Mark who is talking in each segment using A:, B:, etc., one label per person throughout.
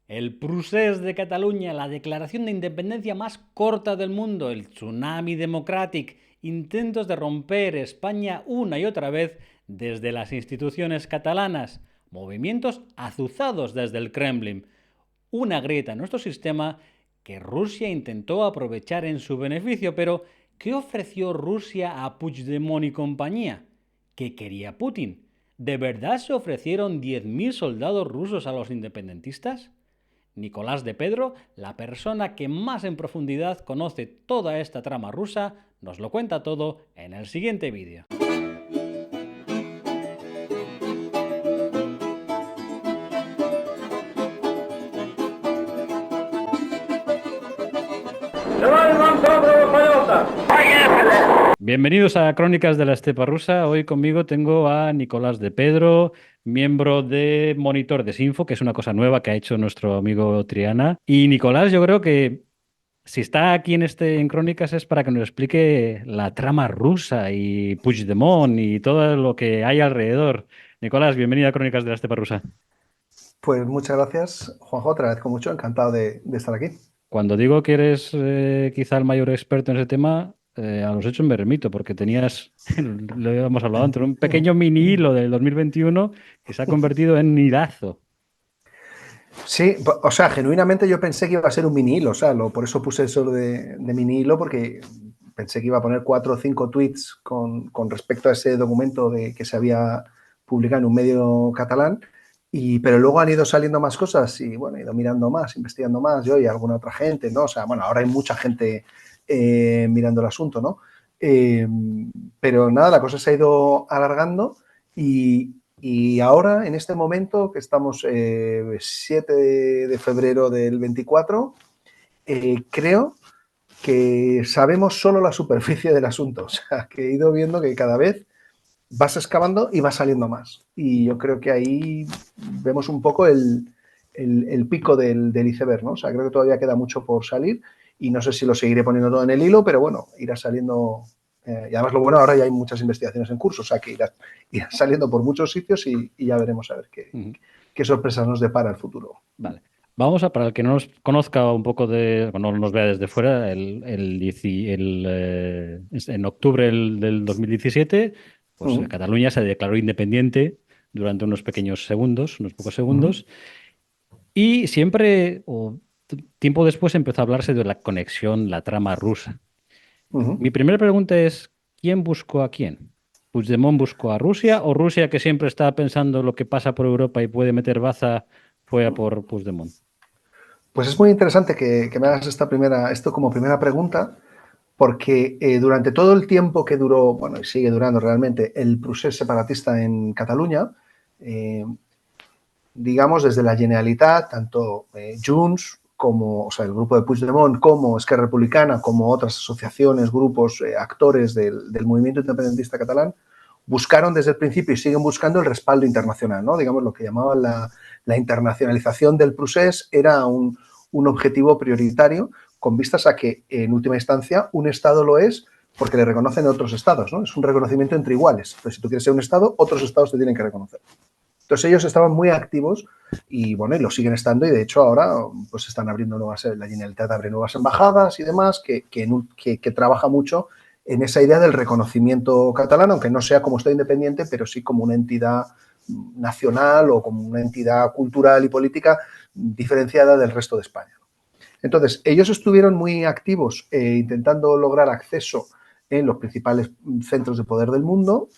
A: El procés de Cataluña, la declaración de independencia más corta del mundo, el tsunami democrático, intentos de romper España una y otra vez desde las instituciones catalanas, movimientos azuzados desde el Kremlin, una grieta en nuestro sistema que Rusia intentó aprovechar en su beneficio, pero ¿qué ofreció Rusia a Puigdemont y compañía? ¿Qué quería Putin? ¿De verdad se ofrecieron 10.000 soldados rusos a los independentistas? Nicolás de Pedro, la persona que más en profundidad conoce toda esta trama rusa, nos lo cuenta todo en el siguiente vídeo. Bienvenidos a Crónicas de la Estepa Rusa. Hoy conmigo tengo a Nicolás de Pedro, miembro de Monitor Desinfo, que es una cosa nueva que ha hecho nuestro amigo Triana. Y Nicolás, yo creo que si está aquí en Crónicas es para que nos explique la trama rusa y Puigdemont y todo lo que hay alrededor. Nicolás, bienvenido a Crónicas de la Estepa Rusa.
B: Pues muchas gracias, Juanjo, te agradezco mucho, encantado de estar aquí.
A: Cuando digo que eres quizá el mayor experto en ese tema, a los hechos me remito, porque tenías, lo habíamos hablado antes, un pequeño mini hilo del 2021 que se ha convertido en hilazo.
B: Sí, o sea, genuinamente yo pensé que iba a ser un mini hilo, o sea, por eso puse eso de mini hilo, porque pensé que iba a poner 4 o 5 tweets con respecto a ese documento que se había publicado en un medio catalán, pero luego han ido saliendo más cosas y bueno, he ido mirando más, investigando más, yo y alguna otra gente, ¿no? O sea, bueno, ahora hay mucha gente mirando el asunto, ¿no? Eh, pero nada, la cosa se ha ido alargando y ahora, en este momento, que estamos 7 de febrero del 24, creo que sabemos solo la superficie del asunto. O sea, que he ido viendo que cada vez vas excavando y va saliendo más. Y yo creo que ahí vemos un poco el pico del iceberg, ¿no? O sea, creo que todavía queda mucho por salir y no sé si lo seguiré poniendo todo en el hilo, pero bueno, irá saliendo. Y además lo bueno, ahora ya hay muchas investigaciones en curso, o sea, que irá saliendo por muchos sitios y ya veremos a ver
A: Ujú.
B: qué sorpresas nos depara el futuro.
A: Vale. Vamos a, para el que no nos conozca un poco de, o no nos vea desde fuera, en octubre del 2017, pues
B: Uh
A: Cataluña se declaró independiente durante unos pequeños segundos, unos pocos
B: -huh.
A: segundos. Y siempre, tiempo después, empezó a hablarse de la conexión, la trama rusa.
B: Uh -huh.
A: Mi primera pregunta es, ¿quién buscó a quién? ¿Puigdemont buscó a Rusia o Rusia, que siempre está pensando lo que pasa por Europa y puede meter baza, fue a por Puigdemont?
B: Pues es muy interesante que me hagas esto como primera pregunta, porque durante todo el tiempo que duró, bueno, y sigue durando realmente, el procés separatista en Cataluña, eh, digamos, desde la Generalitat, tanto Junts como, o sea, el grupo de Puigdemont, como Esquerra Republicana, como otras asociaciones, grupos, actores del movimiento independentista catalán, buscaron desde el principio y siguen buscando el respaldo internacional, ¿no? Digamos, lo que llamaban la internacionalización del procés era un objetivo prioritario con vistas a que, en última instancia, un Estado lo es porque le reconocen otros Estados, ¿no? Es un reconocimiento entre iguales. Entonces, si tú quieres ser un Estado, otros Estados te tienen que reconocer. Entonces ellos estaban muy activos y bueno, y lo siguen estando y de hecho ahora pues están abriendo nuevas, la Generalitat abre nuevas embajadas y demás que trabaja mucho en esa idea del reconocimiento catalán, aunque no sea como Estado independiente, pero sí como una entidad nacional o como una entidad cultural y política diferenciada del resto de España. Entonces, ellos estuvieron muy activos intentando lograr acceso en los principales centros de poder del mundo,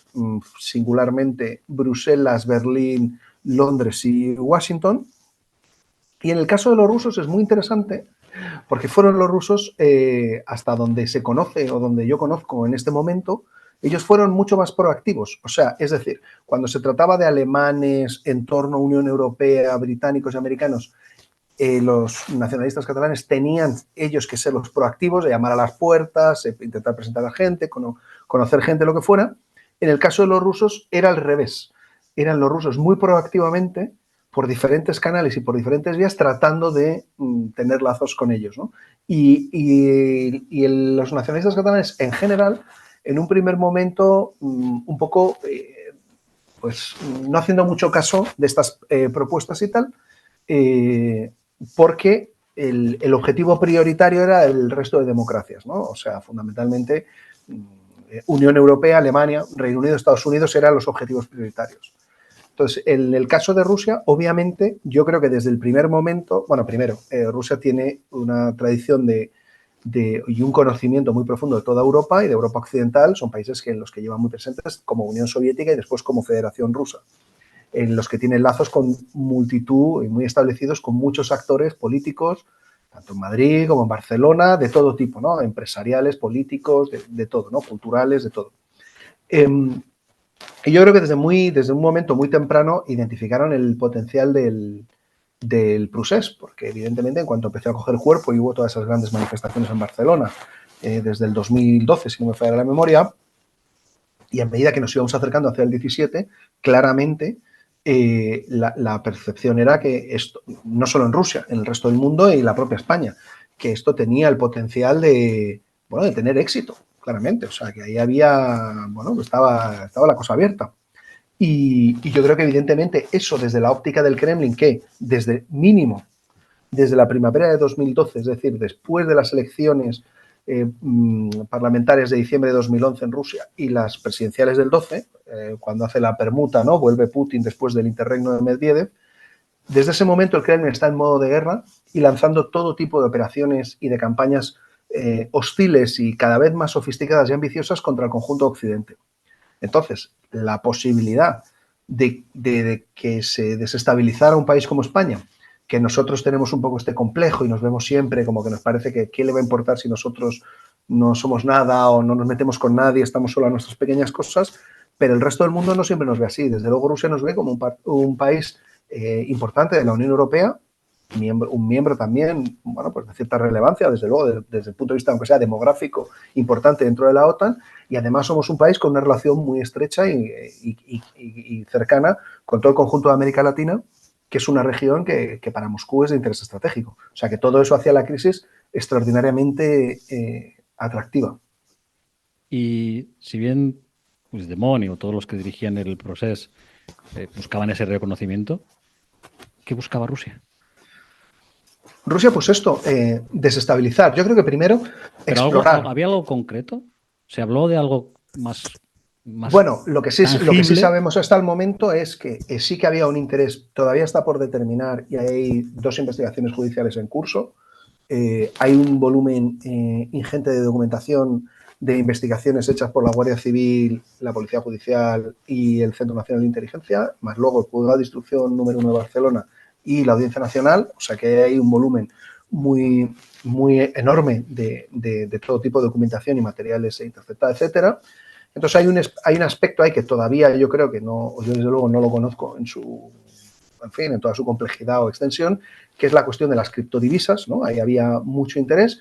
B: singularmente Bruselas, Berlín, Londres y Washington. Y en el caso de los rusos es muy interesante porque fueron los rusos, hasta donde se conoce o donde yo conozco en este momento, ellos fueron mucho más proactivos. O sea, es decir, cuando se trataba de alemanes, entorno Unión Europea, británicos y americanos, los nacionalistas catalanes tenían ellos que ser los proactivos, de llamar a las puertas, intentar presentar a gente, conocer gente, lo que fuera. En el caso de los rusos era al revés. Eran los rusos muy proactivamente, por diferentes canales y por diferentes vías, tratando de tener lazos con ellos, ¿no? Los nacionalistas catalanes, en general, en un primer momento, un poco, pues no haciendo mucho caso de estas propuestas y tal, porque el objetivo prioritario era el resto de democracias, ¿no? O sea, fundamentalmente Unión Europea, Alemania, Reino Unido, Estados Unidos eran los objetivos prioritarios. Entonces, en el caso de Rusia, obviamente, yo creo que desde el primer momento, bueno, primero, Rusia tiene una tradición y un conocimiento muy profundo de toda Europa y de Europa Occidental, son países en los que llevan muy presentes como Unión Soviética y después como Federación Rusa, en los que tienen lazos con multitud y muy establecidos con muchos actores políticos, tanto en Madrid como en Barcelona, de todo tipo, ¿no? Empresariales, políticos, de todo, ¿no? Culturales, de todo. Y yo creo que desde un momento muy temprano identificaron el potencial del procés, porque evidentemente en cuanto empezó a coger cuerpo y hubo todas esas grandes manifestaciones en Barcelona, desde el 2012, si no me falla la memoria, y a medida que nos íbamos acercando hacia el 17, claramente la percepción era que esto, no solo en Rusia, en el resto del mundo y la propia España, que esto tenía el potencial de tener éxito, claramente. O sea, que ahí había, estaba la cosa abierta. Y yo creo que evidentemente eso desde la óptica del Kremlin, que desde mínimo, desde la primavera de 2012, es decir, después de las elecciones parlamentarias de diciembre de 2011 en Rusia y las presidenciales del 12, cuando hace la permuta, ¿no? Vuelve Putin después del interregno de Medvedev, desde ese momento el Kremlin está en modo de guerra y lanzando todo tipo de operaciones y de campañas hostiles y cada vez más sofisticadas y ambiciosas contra el conjunto occidente. Entonces, la posibilidad de que se desestabilizara un país como España, que nosotros tenemos un poco este complejo y nos vemos siempre como que nos parece que qué le va a importar si nosotros no somos nada o no nos metemos con nadie, estamos solo a nuestras pequeñas cosas, pero el resto del mundo no siempre nos ve así. Desde luego Rusia nos ve como un país importante de la Unión Europea, un miembro también, pues de cierta relevancia, desde luego, desde el punto de vista, aunque sea demográfico, importante dentro de la OTAN, y además somos un país con una relación muy estrecha y cercana con todo el conjunto de América Latina, que es una región que para Moscú es de interés estratégico. O sea, que todo eso hacía la crisis extraordinariamente atractiva.
A: Y si bien Puigdemont o todos los que dirigían el proceso buscaban ese reconocimiento, ¿qué buscaba Rusia?
B: Rusia, pues esto, desestabilizar. Yo creo que primero explorar.
A: ¿Había algo concreto? ¿Se habló de algo más
B: bueno, lo que sí
A: tangible?
B: Sabemos hasta el momento es que sí que había un interés, todavía está por determinar y hay 2 investigaciones judiciales en curso. Hay un volumen ingente de documentación de investigaciones hechas por la Guardia Civil, la Policía Judicial y el Centro Nacional de Inteligencia, más luego el Juzgado de Instrucción número 1 de Barcelona y la Audiencia Nacional. O sea que hay un volumen muy, muy enorme de todo tipo de documentación y materiales interceptados, etcétera. Entonces hay un aspecto ahí que todavía yo creo que no, yo desde luego no lo conozco en toda su complejidad o extensión, que es la cuestión de las criptodivisas, ¿no? Ahí había mucho interés.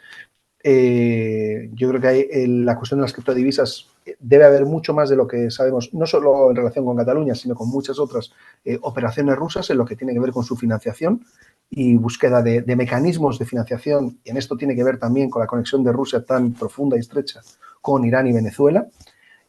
B: Yo creo que la cuestión de las criptodivisas debe haber mucho más de lo que sabemos, no solo en relación con Cataluña, sino con muchas otras operaciones rusas en lo que tiene que ver con su financiación y búsqueda de mecanismos de financiación. Y en esto tiene que ver también con la conexión de Rusia tan profunda y estrecha con Irán y Venezuela,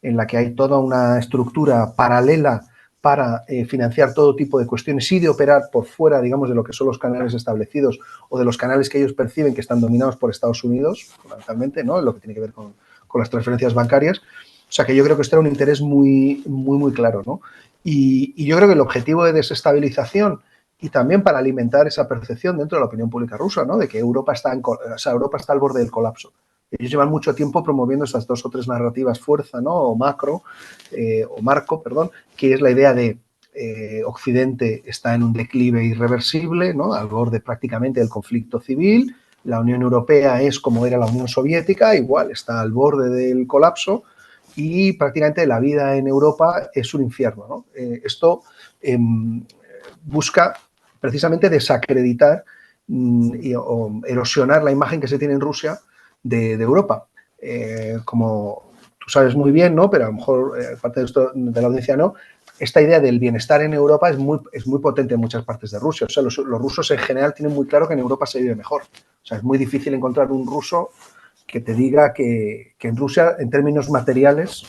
B: en la que hay toda una estructura paralela para financiar todo tipo de cuestiones y de operar por fuera, digamos, de lo que son los canales establecidos o de los canales que ellos perciben que están dominados por Estados Unidos, fundamentalmente, ¿no? En lo que tiene que ver con las transferencias bancarias. O sea, que yo creo que esto era un interés muy, muy, muy claro, ¿no? Y yo creo que el objetivo de desestabilización y también para alimentar esa percepción dentro de la opinión pública rusa, ¿no? De que Europa está al borde del colapso. Ellos llevan mucho tiempo promoviendo estas 2 o 3 narrativas fuerza, ¿no? O marco, que es la idea de Occidente está en un declive irreversible, ¿no? Al borde prácticamente del conflicto civil. La Unión Europea es como era la Unión Soviética, igual está al borde del colapso y prácticamente la vida en Europa es un infierno, ¿no? Esto busca precisamente desacreditar o erosionar la imagen que se tiene en Rusia de Europa. Como tú sabes muy bien, ¿no? Pero a lo mejor parte de esto de la audiencia no, esta idea del bienestar en Europa es muy potente en muchas partes de Rusia. O sea, los rusos en general tienen muy claro que en Europa se vive mejor. O sea, es muy difícil encontrar un ruso que te diga que en Rusia, en términos materiales,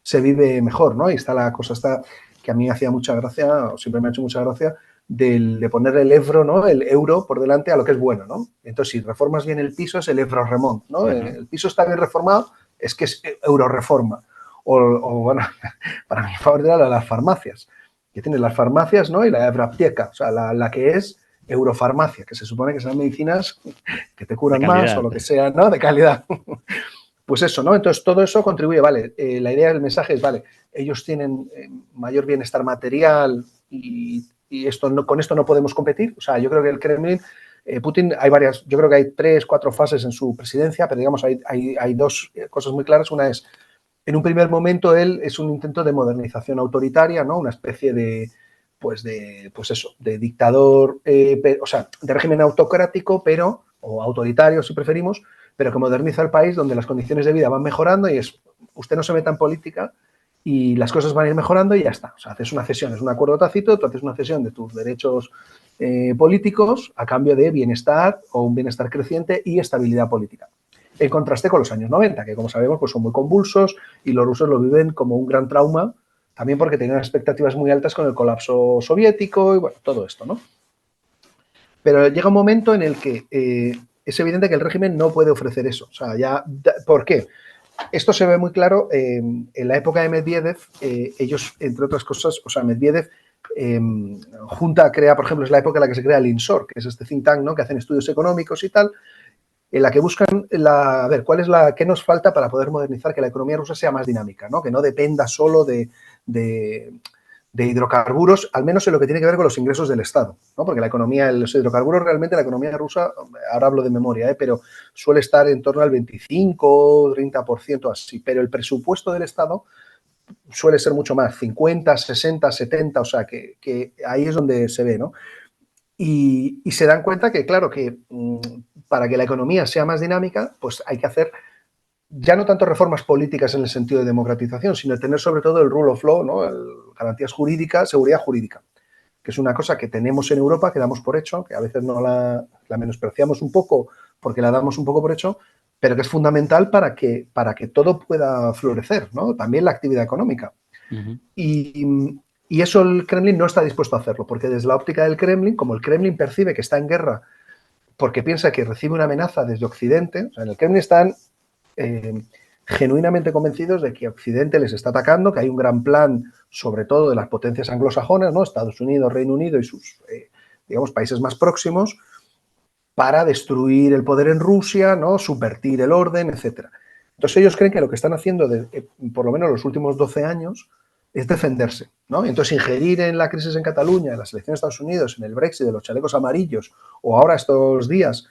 B: se vive mejor, ¿no? Y está la cosa que a mí me hacía mucha gracia, o siempre me ha hecho mucha gracia, de poner el euro, ¿no? El euro por delante a lo que es bueno, ¿no? Entonces, si reformas bien el piso, es el euro-remont, ¿no?
A: Ujú.
B: El piso está bien reformado, es que es euro-reforma. O, bueno, para mi favor, era las farmacias, que tienes las farmacias, ¿no? Y la Evroapteca, o sea, la que es eurofarmacia, que se supone que son medicinas que te
A: De
B: curan más o
A: calidad.
B: lo que sea, ¿no? De calidad. Pues eso, ¿no? Entonces todo eso contribuye, vale, la idea del mensaje es, vale, ellos tienen mayor bienestar material y esto no, con esto no podemos competir. O sea, yo creo que el Kremlin, Putin, hay varias, yo creo que hay 3, 4 fases en su presidencia, pero digamos, hay dos cosas muy claras. Una es, en un primer momento, él es un intento de modernización autoritaria, ¿no? Una especie pues eso, de dictador, o sea, de régimen autocrático, pero, o autoritario si preferimos, pero que moderniza el país, donde las condiciones de vida van mejorando y es, usted no se meta en política y las cosas van a ir mejorando y ya está. O sea, haces una cesión, es un acuerdo tácito, tú haces una cesión de tus derechos políticos a cambio de bienestar o un bienestar creciente y estabilidad política. En contraste con los años 90, que como sabemos pues son muy convulsos y los rusos lo viven como un gran trauma, también porque tenían expectativas muy altas con el colapso soviético y bueno, todo esto, ¿no? Pero llega un momento en el que es evidente que el régimen no puede ofrecer eso. O sea, ya, ¿por qué? Esto se ve muy claro en la época de Medvedev. Ellos, entre otras cosas, o sea, Medvedev crea, por ejemplo, es la época en la que se crea el INSOR, que es este think tank, ¿no? Que hacen estudios económicos y tal, en la que buscan, a ver, qué nos falta para poder modernizar que la economía rusa sea más dinámica, ¿no? Que no dependa solo de hidrocarburos, al menos en lo que tiene que ver con los ingresos del Estado, ¿no? Porque la economía, los hidrocarburos, realmente la economía rusa, ahora hablo de memoria, pero suele estar en torno al 25, 30% así, pero el presupuesto del Estado suele ser mucho más, 50, 60, 70, o sea, que ahí es donde se ve, ¿no? Y se dan cuenta que, claro, que para que la economía sea más dinámica, pues hay que hacer ya no tanto reformas políticas en el sentido de democratización, sino tener sobre todo el rule of law, ¿no? Garantías jurídicas, seguridad jurídica, que es una cosa que tenemos en Europa, que damos por hecho, que a veces no la menospreciamos un poco porque la damos un poco por hecho, pero que es fundamental para que todo pueda florecer, ¿no? También la actividad económica.
A: Ujú.
B: Y eso el Kremlin no está dispuesto a hacerlo, porque desde la óptica del Kremlin, como el Kremlin percibe que está en guerra porque piensa que recibe una amenaza desde Occidente, o sea, en el Kremlin están eh, genuinamente convencidos de que Occidente les está atacando, que hay un gran plan, sobre todo de las potencias anglosajonas, ¿no? Estados Unidos, Reino Unido y sus, digamos, países más próximos, para destruir el poder en Rusia, ¿no? Subvertir el orden, etcétera. Entonces ellos creen que lo que están haciendo, por lo menos los últimos 12 años, es defenderse, ¿no? Entonces ingerir en la crisis en Cataluña, en las elecciones de Estados Unidos, en el Brexit, de los chalecos amarillos, o ahora estos días,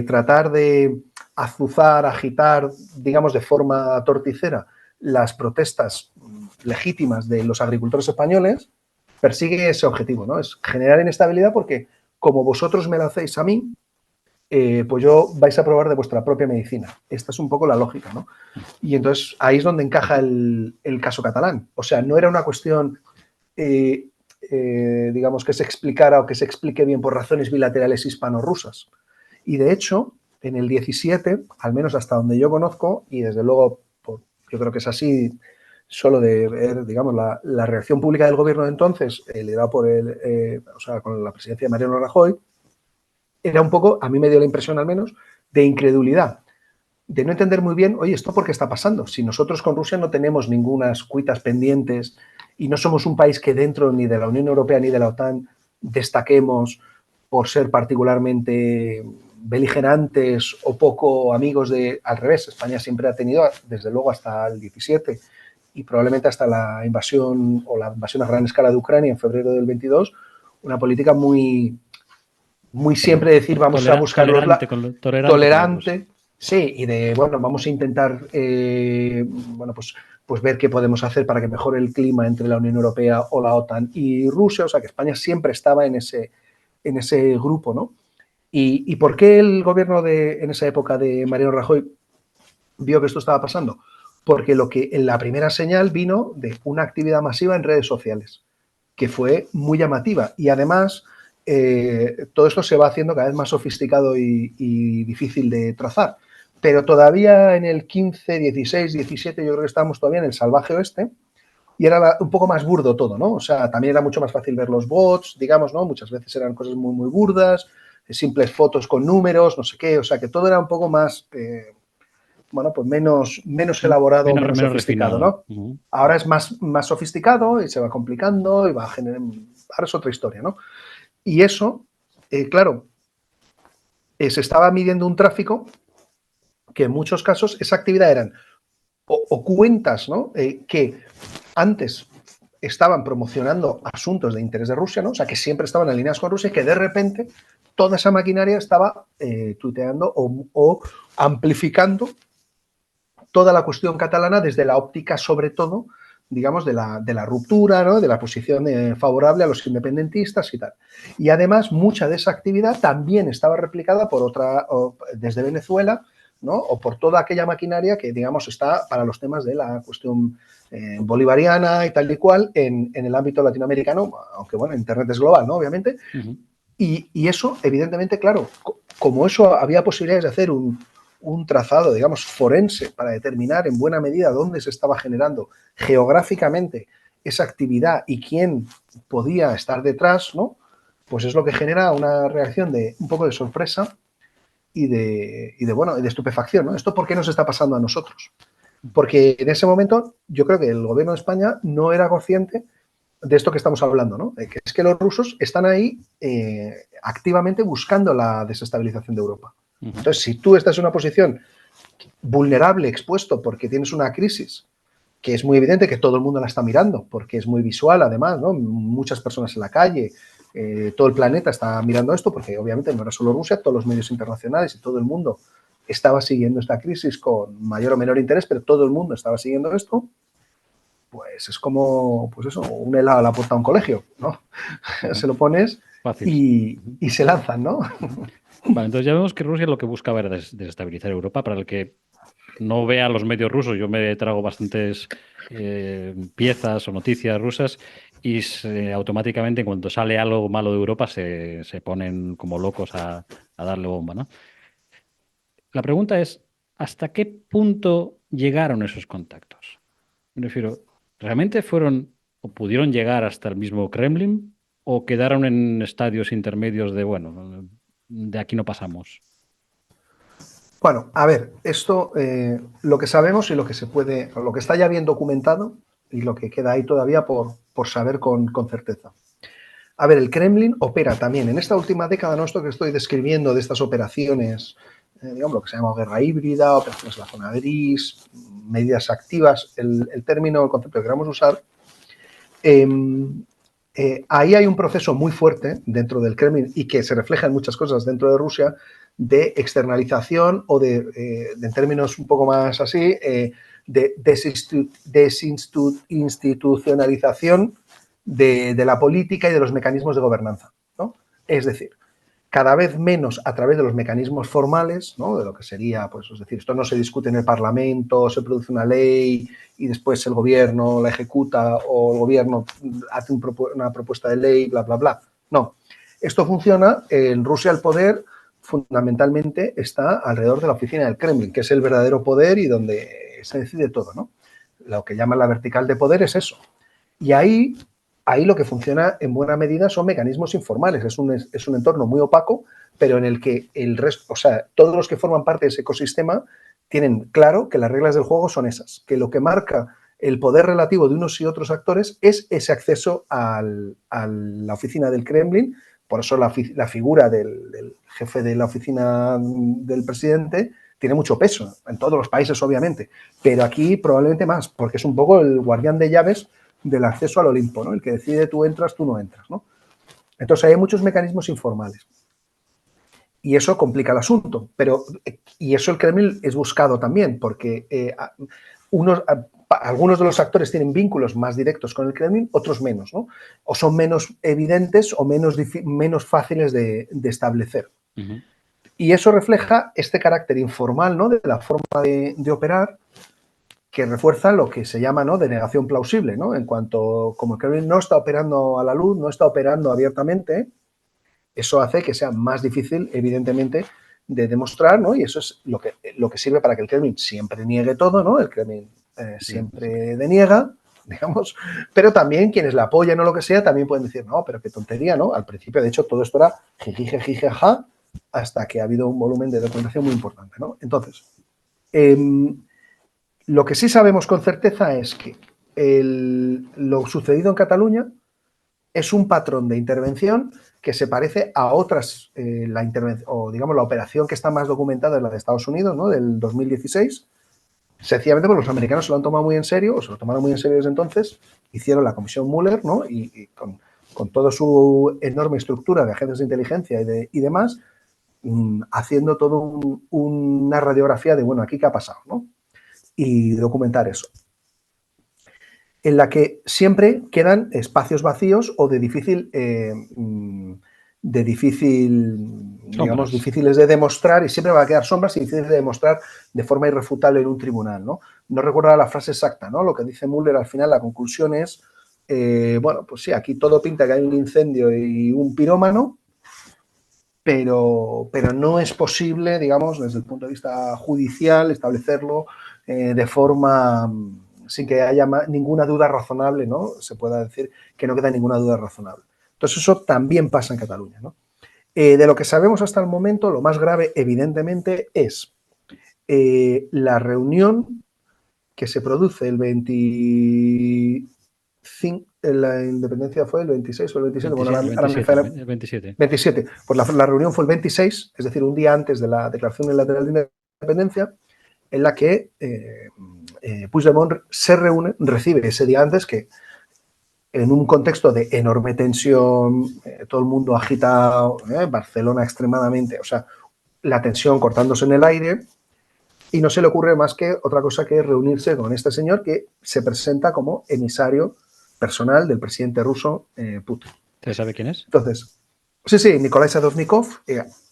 B: tratar de azuzar, agitar, digamos, de forma torticera las protestas legítimas de los agricultores españoles, persigue ese objetivo, ¿no? Es generar inestabilidad porque como vosotros me lo hacéis a mí, pues yo vais a probar de vuestra propia medicina. Esta es un poco la lógica, ¿no? Y entonces ahí es donde encaja el caso catalán. O sea, no era una cuestión, digamos, que se explicara o que se explique bien por razones bilaterales hispano-rusas. Y de hecho, en el 17, al menos hasta donde yo conozco, y desde luego yo creo que es así, solo de ver, digamos, la reacción pública del gobierno de entonces, liderado por o sea, con la presidencia de Mariano Rajoy, era un poco, a mí me dio la impresión al menos, de incredulidad, de no entender muy bien, oye, ¿esto por qué está pasando? Si nosotros con Rusia no tenemos ningunas cuitas pendientes y no somos un país que dentro ni de la Unión Europea ni de la OTAN destaquemos por ser particularmente beligerantes o poco amigos de, al revés, España siempre ha tenido, desde luego hasta el 17 y probablemente hasta la invasión o la invasión a gran escala de Ucrania en febrero del 22, una política muy siempre decir vamos a buscar
A: Tolerante con los rusos.
B: tolerante, sí, y de bueno, vamos a intentar bueno, pues ver qué podemos hacer para que mejore el clima entre la Unión Europea o la OTAN y Rusia, o sea que España siempre estaba en ese grupo, ¿no? ¿Y por qué el gobierno en esa época de Mariano Rajoy vio que esto estaba pasando? Porque lo que en la primera señal vino de una actividad masiva en redes sociales, que fue muy llamativa. Y además, todo esto se va haciendo cada vez más sofisticado y difícil de trazar. Pero todavía en el 15, 16, 17, yo creo que estábamos todavía en el salvaje oeste, y era un poco más burdo todo, ¿no? O sea, también era mucho más fácil ver los bots, digamos, ¿no? Muchas veces eran cosas muy, muy burdas, simples fotos con números, no sé qué, o sea, que todo era un poco más, bueno, pues menos elaborado, menos
A: Menos
B: sofisticado,
A: refinado.
B: ¿no? Ahora es más sofisticado y se va complicando y va a generar, ahora es otra historia, ¿no? Y eso, claro, se estaba midiendo un tráfico que en muchos casos esa actividad eran o cuentas, ¿no? Que antes estaban promocionando asuntos de interés de Rusia, ¿no? O sea, que siempre estaban alineados con Rusia y que de repente toda esa maquinaria estaba tuiteando o amplificando toda la cuestión catalana desde la óptica, sobre todo, digamos, de la ruptura, ¿no? De la posición favorable a los independentistas y tal. Y además, mucha de esa actividad también estaba replicada por desde Venezuela, ¿no? O por toda aquella maquinaria que, digamos, está para los temas de la cuestión bolivariana y tal y cual en el ámbito latinoamericano, aunque, bueno, Internet es global, ¿no? Obviamente. Y eso, evidentemente, claro, como eso había posibilidades de hacer un trazado, digamos, forense para determinar en buena medida dónde se estaba generando geográficamente esa actividad y quién podía estar detrás, ¿no? Pues es lo que genera una reacción de un poco de sorpresa y bueno, de estupefacción, ¿no? ¿Esto por qué nos está pasando a nosotros? Porque en ese momento yo creo que el gobierno de España no era consciente de esto que estamos hablando, ¿no? Que es que los rusos están ahí activamente buscando la desestabilización de Europa. Entonces, si tú estás en una posición vulnerable, expuesto, porque tienes una crisis que es muy evidente que todo el mundo la está mirando, porque es muy visual además, ¿no? Muchas personas en la calle, todo el planeta está mirando esto, porque obviamente no era solo Rusia, todos los medios internacionales y todo el mundo estaba siguiendo esta crisis con mayor o menor interés, pero todo el mundo estaba siguiendo esto, pues es como, pues eso, un helado a la puerta de un colegio, ¿no? Se lo pones y se lanzan, ¿no?
A: Vale, entonces ya vemos que Rusia lo que buscaba era desestabilizar Europa. Para el que no vea los medios rusos, yo me trago bastantes piezas o noticias rusas y automáticamente en cuanto sale algo malo de Europa se ponen como locos a darle bomba, ¿no? La pregunta es, ¿hasta qué punto llegaron esos contactos? Me refiero, ¿realmente fueron o pudieron llegar hasta el mismo Kremlin o quedaron en estadios intermedios de, bueno, de aquí no pasamos?
B: Bueno, a ver, esto, lo que sabemos y lo que se puede, lo que está ya bien documentado y lo que queda ahí todavía por saber con certeza. A ver, el Kremlin opera también en esta última década, ¿no? Esto que estoy describiendo de estas operaciones, digamos, lo que se llama guerra híbrida, operaciones en la zona gris, medidas activas, el término, el concepto que queramos usar, ahí hay un proceso muy fuerte dentro del Kremlin y que se refleja en muchas cosas dentro de Rusia de externalización o en términos un poco más así, de desinstitucionalización de la política y de los mecanismos de gobernanza, ¿no? Es decir, cada vez menos a través de los mecanismos formales, ¿no? De lo que sería, pues, es decir, esto no se discute en el Parlamento, se produce una ley y después el gobierno la ejecuta o el gobierno hace una propuesta de ley, bla, bla, bla. No, esto funciona, en Rusia el poder fundamentalmente está alrededor de la oficina del Kremlin, que es el verdadero poder y donde se decide todo, ¿no? Lo que llaman la vertical de poder es eso. Y ahí lo que funciona en buena medida son mecanismos informales. Es un entorno muy opaco, pero en el que el resto, o sea, todos los que forman parte de ese ecosistema tienen claro que las reglas del juego son esas, que lo que marca el poder relativo de unos y otros actores es ese acceso a la oficina del Kremlin. Por eso la figura del jefe de la oficina del presidente tiene mucho peso, en todos los países obviamente, pero aquí probablemente más, porque es un poco el guardián de llaves del acceso al Olimpo, ¿no? El que decide tú entras, tú no entras, ¿no? Entonces hay muchos mecanismos informales. Y eso complica el asunto. Y eso el Kremlin es buscado también, porque algunos de los actores tienen vínculos más directos con el Kremlin, otros menos, ¿no? O son menos evidentes o menos fáciles de establecer. Y eso refleja este carácter informal, ¿no? De la forma de operar, que refuerza lo que se llama, ¿no? Denegación plausible, ¿no? En cuanto, como el Kremlin no está operando a la luz, no está operando abiertamente, eso hace que sea más difícil, evidentemente, de demostrar, ¿no? Y eso es lo que sirve para que el Kremlin siempre niegue todo, ¿no? El Kremlin siempre deniega digamos, pero también quienes la apoyan o lo que sea también pueden decir, no, pero qué tontería, ¿no? Al principio, de hecho, todo esto era jijijijijaja hasta que ha habido un volumen de documentación muy importante, ¿no? Entonces, lo que sí sabemos con certeza es que lo sucedido en Cataluña es un patrón de intervención que se parece a otras, la intervención, o digamos la operación que está más documentada es la de Estados Unidos, ¿no? Del 2016, sencillamente porque los americanos se lo han tomado muy en serio, o se lo tomaron muy en serio desde entonces, hicieron la comisión Mueller, ¿no? Y con toda su enorme estructura de agentes de inteligencia y demás, haciendo todo una radiografía de, bueno, aquí qué ha pasado, ¿no? Y documentar eso. En la que siempre quedan espacios vacíos o de difícil, digamos, difíciles de demostrar, y siempre va a quedar sombras y difíciles de demostrar de forma irrefutable en un tribunal, ¿no? No recuerdo la frase exacta, ¿no? Lo que dice Mueller al final, la conclusión es, bueno, pues sí, aquí todo pinta que hay un incendio y un pirómano, pero no es posible, digamos, desde el punto de vista judicial, establecerlo de forma sin que haya ninguna duda razonable, ¿no? Se pueda decir que no queda ninguna duda razonable. Entonces eso también pasa en Cataluña, ¿no? De lo que sabemos hasta el momento, lo más grave, evidentemente, es la reunión que se produce el 25, la independencia fue el 26 o el 27,
A: 27,
B: bueno,
A: el 27.
B: 27. Pues la reunión fue el 26, es decir, un día antes de la declaración unilateral de independencia, en la que Puigdemont se reúne, recibe ese día antes, que en un contexto de enorme tensión, todo el mundo agitado, Barcelona extremadamente, o sea, la tensión cortándose en el aire, y no se le ocurre más que otra cosa que reunirse con este señor que se presenta como emisario personal del presidente ruso Putin.
A: ¿Se sabe quién es?
B: Entonces, sí, Nikolai Sadovnikov,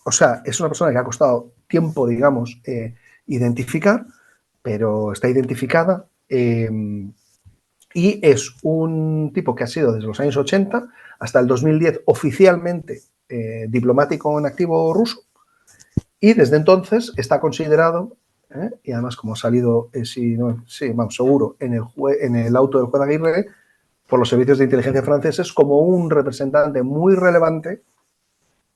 B: o sea, es una persona que ha costado tiempo, digamos, identificar, pero está identificada, y es un tipo que ha sido desde los años 80 hasta el 2010 oficialmente diplomático en activo ruso, y desde entonces está considerado, y además como ha salido, vamos, seguro, en el auto del juez Aguirre, por los servicios de inteligencia franceses, como un representante muy relevante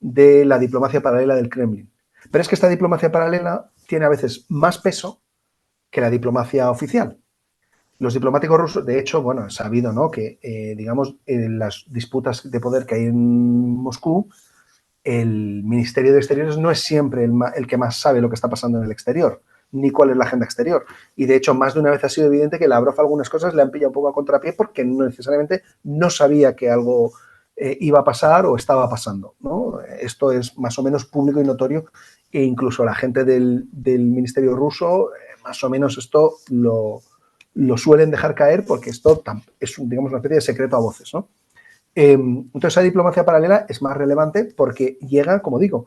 B: de la diplomacia paralela del Kremlin. Pero es que esta diplomacia paralela tiene a veces más peso que la diplomacia oficial. Los diplomáticos rusos, de hecho, bueno, es sabido, ¿no?, que, digamos, en las disputas de poder que hay en Moscú, el Ministerio de Exteriores no es siempre el que más sabe lo que está pasando en el exterior, ni cuál es la agenda exterior. Y de hecho, más de una vez ha sido evidente que Lavrov algunas cosas le han pillado un poco a contrapié porque no necesariamente no sabía que algo iba a pasar o estaba pasando, ¿no? Esto es más o menos público y notorio, e incluso la gente del Ministerio ruso, más o menos esto lo suelen dejar caer porque esto es, digamos, una especie de secreto a voces, ¿no? Entonces, esa diplomacia paralela es más relevante porque llega, como digo,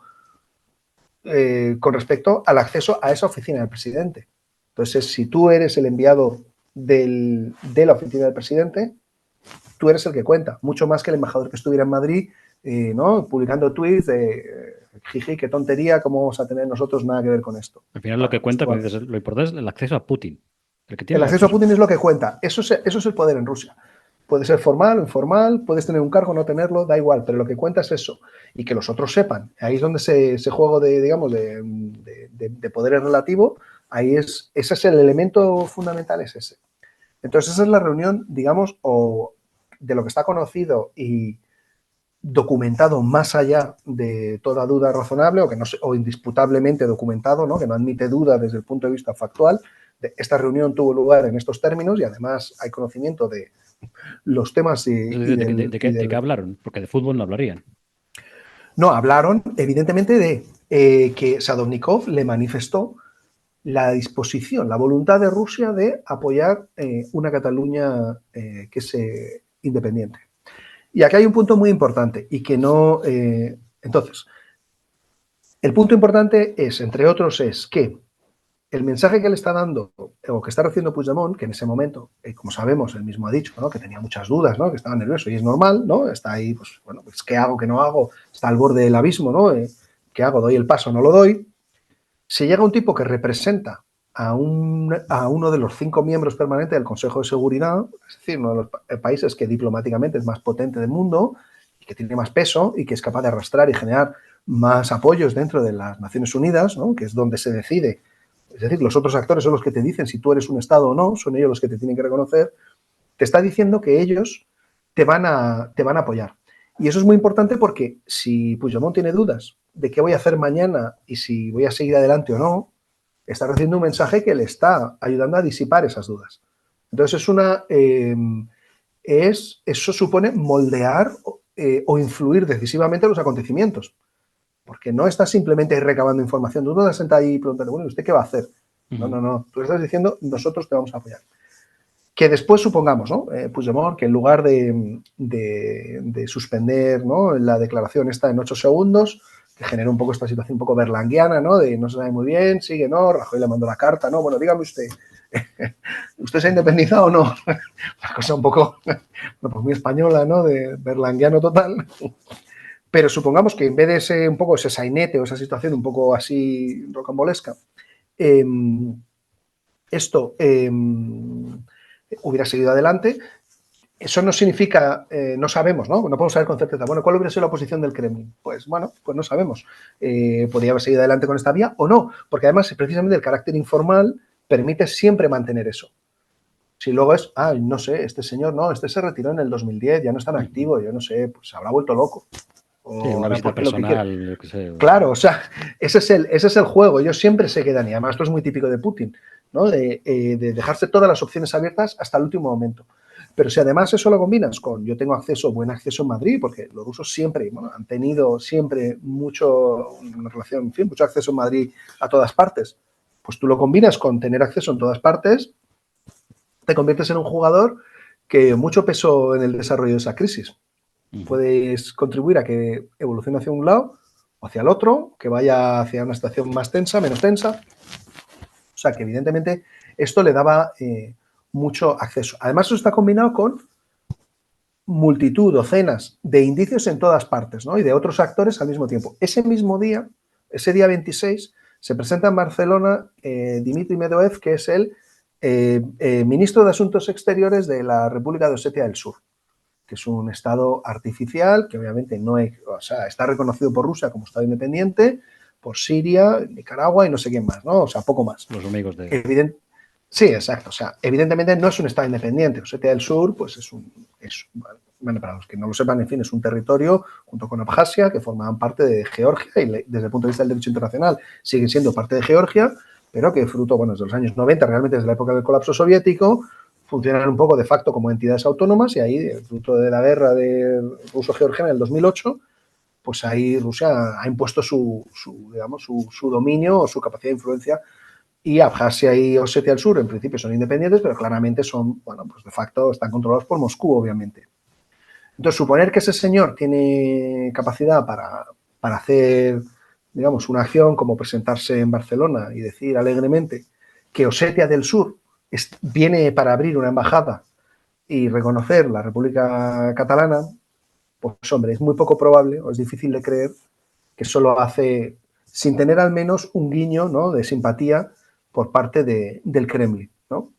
B: con respecto al acceso a esa oficina del presidente. Entonces, si tú eres el enviado de la oficina del presidente, tú eres el que cuenta, mucho más que el embajador que estuviera en Madrid, ¿no?, publicando tweets de jiji, qué tontería, cómo vamos a tener nosotros nada que ver con esto.
A: Al final lo que cuenta, como dices, lo importante es el acceso a Putin. El que tiene
B: el acceso a Putin es lo que cuenta. Eso es el poder en Rusia. Puede ser formal o informal, puedes tener un cargo o no tenerlo, da igual, pero lo que cuenta es eso. Y que los otros sepan. Ahí es donde ese juego digamos, de poder es relativo, ese es el elemento fundamental, es ese. Entonces, esa es la reunión, digamos, o de lo que está conocido y documentado más allá de toda duda razonable, o indisputablemente documentado, ¿no?, que no admite duda desde el punto de vista factual. Esta reunión tuvo lugar en estos términos y además hay conocimiento de los temas
A: ¿De qué hablaron? Porque de fútbol no hablarían.
B: No, hablaron evidentemente de que Sadovnikov le manifestó la disposición, la voluntad de Rusia de apoyar una Cataluña que sea independiente. Y aquí hay un punto muy importante y que no... entonces, el punto importante es, entre otros, es que el mensaje que le está dando o que está recibiendo Puigdemont, que en ese momento, como sabemos, él mismo ha dicho, ¿no?, que tenía muchas dudas, ¿no?, que estaba nervioso, y es normal, ¿no?, está ahí, pues, bueno, pues, ¿qué hago, qué no hago? Está al borde del abismo, ¿no? ¿Qué hago? ¿Doy el paso o no lo doy? Si llega un tipo que representa a uno de los 5 miembros permanentes del Consejo de Seguridad, es decir, uno de los países que diplomáticamente es más potente del mundo y que tiene más peso y que es capaz de arrastrar y generar más apoyos dentro de las Naciones Unidas, ¿no? Que es donde se decide. Es decir, los otros actores son los que te dicen si tú eres un Estado o no, son ellos los que te tienen que reconocer. Te está diciendo que ellos te van a apoyar. Y eso es muy importante porque si Puigdemont tiene dudas de qué voy a hacer mañana y si voy a seguir adelante o no, está recibiendo un mensaje que le está ayudando a disipar esas dudas. Entonces eso supone moldear o influir decisivamente en los acontecimientos. Porque no estás simplemente recabando información. Tú no estás sentado ahí y preguntando, bueno, ¿usted qué va a hacer? No. Tú estás diciendo, nosotros te vamos a apoyar. Que después supongamos, ¿no? Puigdemont, que en lugar de suspender, ¿no?, la declaración esta en 8 segundos, que genera un poco esta situación un poco berlanguiana, ¿no? De no se sabe muy bien, sigue, ¿no? Rajoy le mandó la carta, ¿no? Bueno, dígame usted, ¿usted se ha independizado o no? La cosa un poco, pues muy española, ¿no? De berlanguiano total. Pero supongamos que en vez de un poco ese sainete o esa situación un poco así rocambolesca, esto hubiera seguido adelante. Eso no significa, no sabemos, ¿no? No podemos saber con certeza. Bueno, ¿cuál hubiera sido la posición del Kremlin? Pues bueno, pues no sabemos. Podría haber seguido adelante con esta vía o no, porque además precisamente el carácter informal permite siempre mantener eso. Si luego es, no sé, este señor no, este se retiró en el 2010, ya no es tan activo, yo no sé, pues se habrá vuelto loco.
A: Sí, una visita personal, yo qué sé.
B: Claro, o sea, ese es el juego, ellos siempre se quedan, y además esto es muy típico de Putin, ¿no? De dejarse todas las opciones abiertas hasta el último momento. Pero si además eso lo combinas con yo tengo buen acceso en Madrid, porque los rusos siempre, bueno, han tenido siempre una relación, en fin, mucho acceso en Madrid a todas partes, pues tú lo combinas con tener acceso en todas partes, te conviertes en un jugador que mucho peso en el desarrollo de esa crisis. Puedes contribuir a que evolucione hacia un lado o hacia el otro, que vaya hacia una situación más tensa, menos tensa. O sea, que evidentemente esto le daba mucho acceso. Además, eso está combinado con multitud, docenas de indicios en todas partes, ¿no? Y de otros actores al mismo tiempo. Ese mismo día, ese día 26, se presenta en Barcelona Dmitry Medvedev, que es el ministro de Asuntos Exteriores de la República de Osetia del Sur, que es un estado artificial, que obviamente no es, o sea, está reconocido por Rusia como estado independiente, por Siria, Nicaragua y no sé quién más, ¿no? O sea, poco más.
A: Los amigos de...
B: Sí, exacto. O sea, evidentemente no es un estado independiente. Osetia del Sur, pues bueno, para los que no lo sepan, en fin, es un territorio junto con Abjasia que formaban parte de Georgia y desde el punto de vista del derecho internacional siguen siendo parte de Georgia, pero que fruto, bueno, desde los años 90, realmente desde la época del colapso soviético, funcionan un poco de facto como entidades autónomas y ahí, fruto de la guerra de ruso-georgiana en el 2008, pues ahí Rusia ha impuesto su dominio o su capacidad de influencia. Y Abjasia y Osetia del Sur, en principio, son independientes, pero claramente son, bueno, pues de facto están controlados por Moscú, obviamente. Entonces, suponer que ese señor tiene capacidad para hacer, digamos, una acción como presentarse en Barcelona y decir alegremente que Osetia del Sur viene para abrir una embajada y reconocer la República Catalana, pues, hombre, es muy poco probable, o es difícil de creer, que eso lo hace sin tener al menos un guiño, ¿no?, de simpatía por parte del Kremlin, ¿no?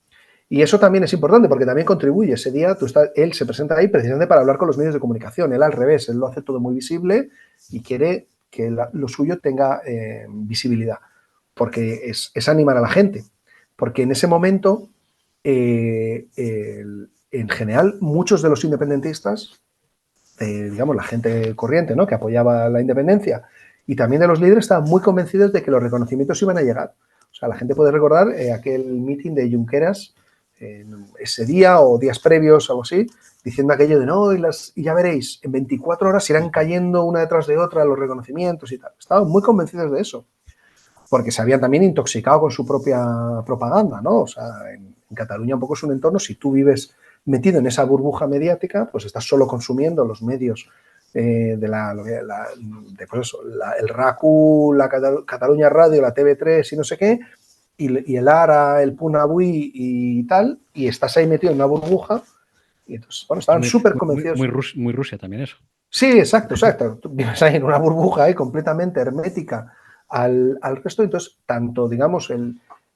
B: Y eso también es importante porque también contribuye. Ese día él se presenta ahí precisamente para hablar con los medios de comunicación. Él al revés, él lo hace todo muy visible y quiere que lo suyo tenga visibilidad, porque es animar a la gente. Porque en ese momento, en general, muchos de los independentistas, digamos, la gente corriente, ¿no?, que apoyaba la independencia, y también de los líderes, estaban muy convencidos de que los reconocimientos iban a llegar. O sea, la gente puede recordar aquel meeting de Junqueras ese día o días previos, algo así, diciendo aquello de no, y ya veréis, en 24 horas irán cayendo una detrás de otra los reconocimientos y tal. Estaban muy convencidos de eso, porque se habían también intoxicado con su propia propaganda, ¿no? O sea, en Cataluña un poco es un entorno, si tú vives metido en esa burbuja mediática, pues estás solo consumiendo los medios el RACU, la Cataluña Radio, la TV3 y no sé qué, y el ARA, el Punt Avui y tal, y estás ahí metido en una burbuja, y entonces, bueno, estaban súper convencidos.
A: Muy Rusia también eso.
B: Sí, exacto. Tú vives ahí en una burbuja ahí completamente hermética al resto, entonces, tanto, digamos,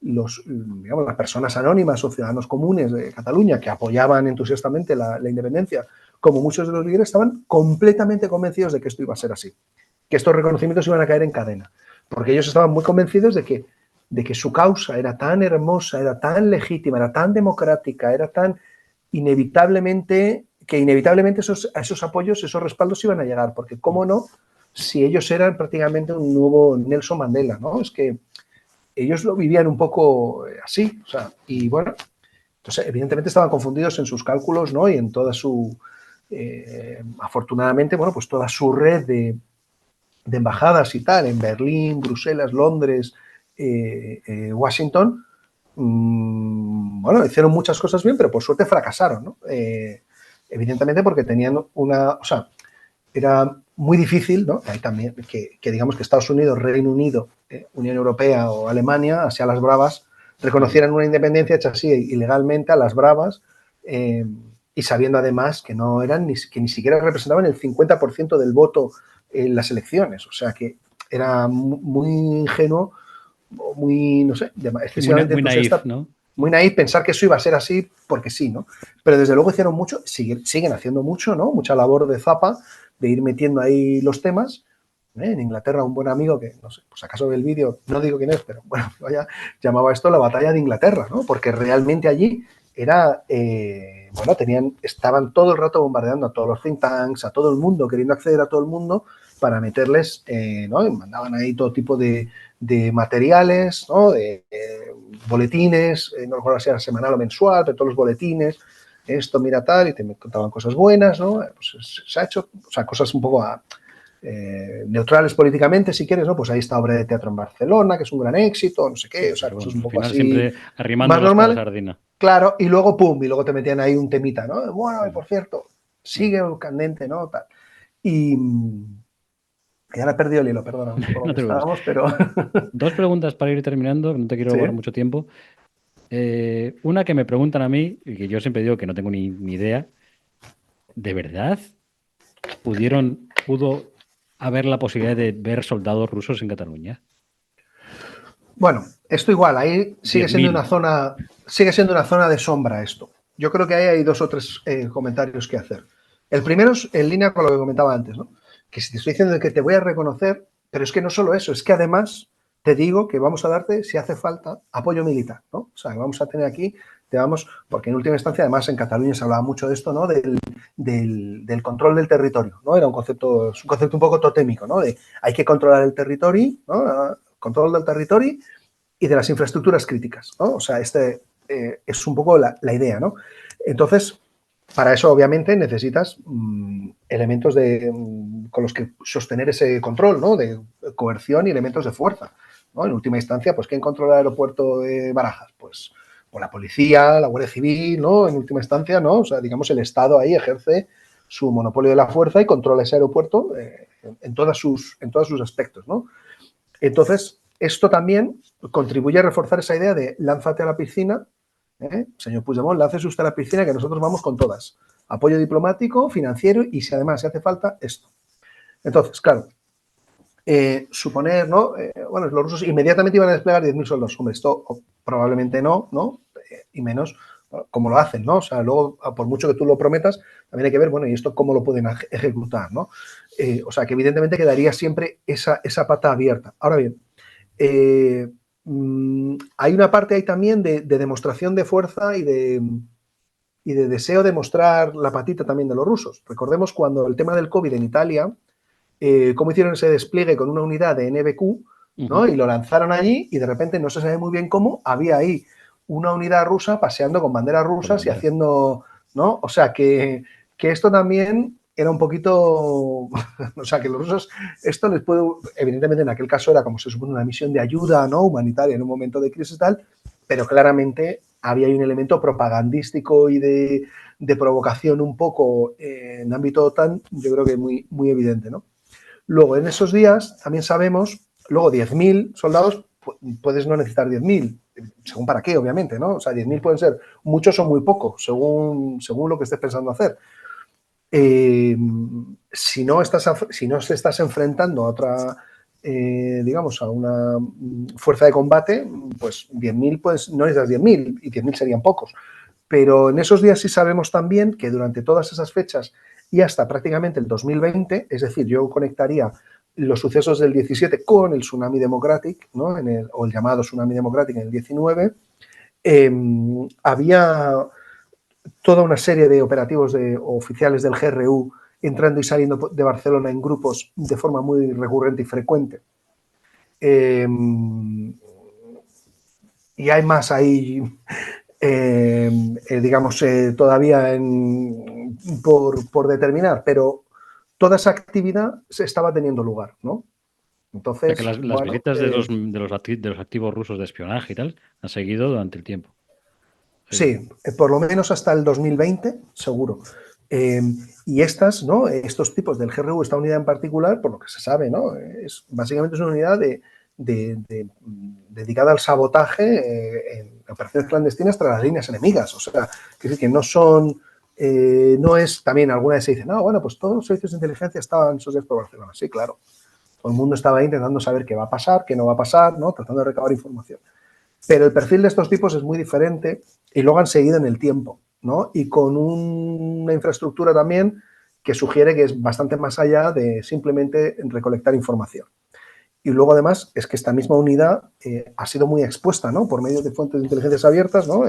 B: digamos, las personas anónimas o ciudadanos comunes de Cataluña que apoyaban entusiastamente la independencia, como muchos de los líderes, estaban completamente convencidos de que esto iba a ser así, que estos reconocimientos iban a caer en cadena, porque ellos estaban muy convencidos de que su causa era tan hermosa, era tan legítima, era tan democrática, era tan inevitablemente esos apoyos, esos respaldos iban a llegar, porque cómo no, si ellos eran prácticamente un nuevo Nelson Mandela, ¿no? Es que ellos lo vivían un poco así, o sea, y bueno, entonces evidentemente estaban confundidos en sus cálculos, ¿no? Y en toda su, afortunadamente, bueno, pues toda su red de embajadas y tal, en Berlín, Bruselas, Londres, Washington, bueno, hicieron muchas cosas bien, pero por suerte fracasaron, ¿no? Evidentemente porque tenían o sea, era muy difícil, ¿no? Ahí también, que digamos que Estados Unidos, Reino Unido, Unión Europea o Alemania, así a las bravas, reconocieran una independencia hecha así ilegalmente a las bravas, y sabiendo además que no eran que ni siquiera representaban el 50% del voto en las elecciones. O sea que era muy ingenuo, muy, no sé, excesivamente
A: muy naif,
B: entusiasta,
A: ¿no?
B: muy naif pensar que eso iba a ser así porque sí, ¿no? Pero desde luego hicieron mucho, siguen haciendo mucho, ¿no? Mucha labor de zapa, de ir metiendo ahí los temas. En Inglaterra, un buen amigo que, no sé, pues acaso ve el vídeo, no digo quién es, pero bueno, vaya, llamaba esto la batalla de Inglaterra, ¿no? Porque realmente allí era, bueno, estaban todo el rato bombardeando a todos los think tanks, a todo el mundo, queriendo acceder a todo el mundo para meterles, ¿no? Y mandaban ahí todo tipo de materiales, ¿no? De boletines, no recuerdo si era semanal o mensual, pero todos los boletines, esto mira tal, y te contaban cosas buenas, ¿no? Pues se ha hecho, o sea, cosas un poco neutrales políticamente, si quieres, ¿no? Pues ahí está obra de teatro en Barcelona, que es un gran éxito, no sé qué, o sea,
A: Pero
B: cosas
A: bueno,
B: un
A: al
B: poco
A: final
B: así
A: siempre
B: más
A: arrimándolos con la
B: normales.
A: sardina.
B: Claro, y luego pum, y luego te metían ahí un temita, ¿no? Bueno, y por cierto, sigue candente, ¿no? Tal. Y ahora he perdido el hilo, perdona, no sé por
A: No
B: dónde
A: te preocupes.
B: estábamos, pero
A: 2 preguntas para ir terminando, que no te quiero
B: sí.
A: robar mucho tiempo. Una que me preguntan a mí, y que yo siempre digo que no tengo ni idea. ¿De verdad pudo haber la posibilidad de ver soldados rusos en Cataluña?
B: Bueno, esto igual, ahí
A: diez mil
B: sigue siendo una zona de sombra esto. Yo creo que ahí hay dos o tres comentarios que hacer. El primero es en línea con lo que comentaba antes, ¿no? Que si te estoy diciendo que te voy a reconocer, pero es que no solo eso, es que además te digo que vamos a darte, si hace falta, apoyo militar, ¿no? O sea, vamos a tener aquí, porque en última instancia, además en Cataluña se hablaba mucho de esto, ¿no? Del control del territorio, ¿no? Es un concepto un poco totémico, ¿no? De hay que controlar el territorio, ¿no? Control del territorio y de las infraestructuras críticas, ¿no? O sea, es un poco la idea, ¿no? Entonces, para eso, obviamente, necesitas elementos con los que sostener ese control, ¿no? De coerción y elementos de fuerza, ¿no? En última instancia, pues, ¿quién controla el aeropuerto de Barajas? Pues la policía, la Guardia Civil, ¿no? En última instancia, ¿no? O sea, digamos, el Estado ahí ejerce su monopolio de la fuerza y controla ese aeropuerto en todos sus aspectos, ¿no? Entonces, esto también contribuye a reforzar esa idea de lánzate a la piscina, señor Puigdemont, láncese usted a la piscina que nosotros vamos con todas. Apoyo diplomático, financiero y si además se hace falta, esto. Entonces, claro, suponer, ¿no? Bueno, los rusos inmediatamente iban a desplegar 10.000 soldados. Hombre, esto probablemente no, ¿no? Y menos cómo lo hacen, ¿no? O sea, luego, por mucho que tú lo prometas, también hay que ver, bueno, ¿y esto cómo lo pueden ejecutar, ¿no? O sea, que evidentemente quedaría siempre esa pata abierta. Ahora bien, hay una parte ahí también de demostración de fuerza y de deseo de mostrar la patita también de los rusos. Recordemos cuando el tema del COVID en Italia, cómo hicieron ese despliegue con una unidad de NBQ, ¿no? Y lo lanzaron allí y de repente no se sabe muy bien cómo, había ahí una unidad rusa paseando con banderas
A: Con
B: rusas y
A: bandera.
B: haciendo, ¿no? O sea, que esto también era un poquito, o sea, que los rusos, esto les puede, evidentemente en aquel caso era como se supone una misión de ayuda, ¿no? Humanitaria en un momento de crisis y tal, pero claramente había ahí un elemento propagandístico y de provocación un poco en ámbito OTAN, yo creo que muy, muy evidente, ¿no? Luego, en esos días, también sabemos, luego 10.000 soldados, puedes no necesitar 10.000, según para qué, obviamente, ¿no? O sea, 10.000 pueden ser muchos o muy pocos, según lo que estés pensando hacer. Si no te estás enfrentando a otra digamos, a una fuerza de combate, pues 10.000, pues no necesitas 10.000 y 10.000 serían pocos. Pero en esos días sí sabemos también que durante todas esas fechas y hasta prácticamente el 2020, es decir, yo conectaría los sucesos del 17 con el Tsunami Democratic, ¿no? O el llamado Tsunami Democratic en el 19, había toda una serie de operativos oficiales del GRU entrando y saliendo de Barcelona en grupos de forma muy recurrente y frecuente. Y hay más ahí, digamos, todavía por determinar, pero toda esa actividad se estaba teniendo lugar, ¿no?
A: O sea que
B: Entonces,
A: las
B: bueno,
A: visitas de los activos rusos de espionaje y tal han seguido durante el tiempo.
B: sí, por lo menos hasta el 2020, seguro. Y estas, ¿no? Estos tipos del GRU, esta unidad en particular, por lo que se sabe, ¿no? Básicamente es una unidad dedicada al sabotaje en operaciones clandestinas tras las líneas enemigas. O sea, que no son, no es también alguna vez se dice, no, bueno, pues todos los servicios de inteligencia estaban asociados por Barcelona. Sí, claro. Todo el mundo estaba ahí intentando saber qué va a pasar, qué no va a pasar, ¿no? Tratando de recabar información. Pero el perfil de estos tipos es muy diferente y luego han seguido en el tiempo, ¿no? Y con una infraestructura también que sugiere que es bastante más allá de simplemente recolectar información. Y luego, además, es que esta misma unidad ha sido muy expuesta, ¿no? Por medio de fuentes de inteligencias abiertas, ¿no?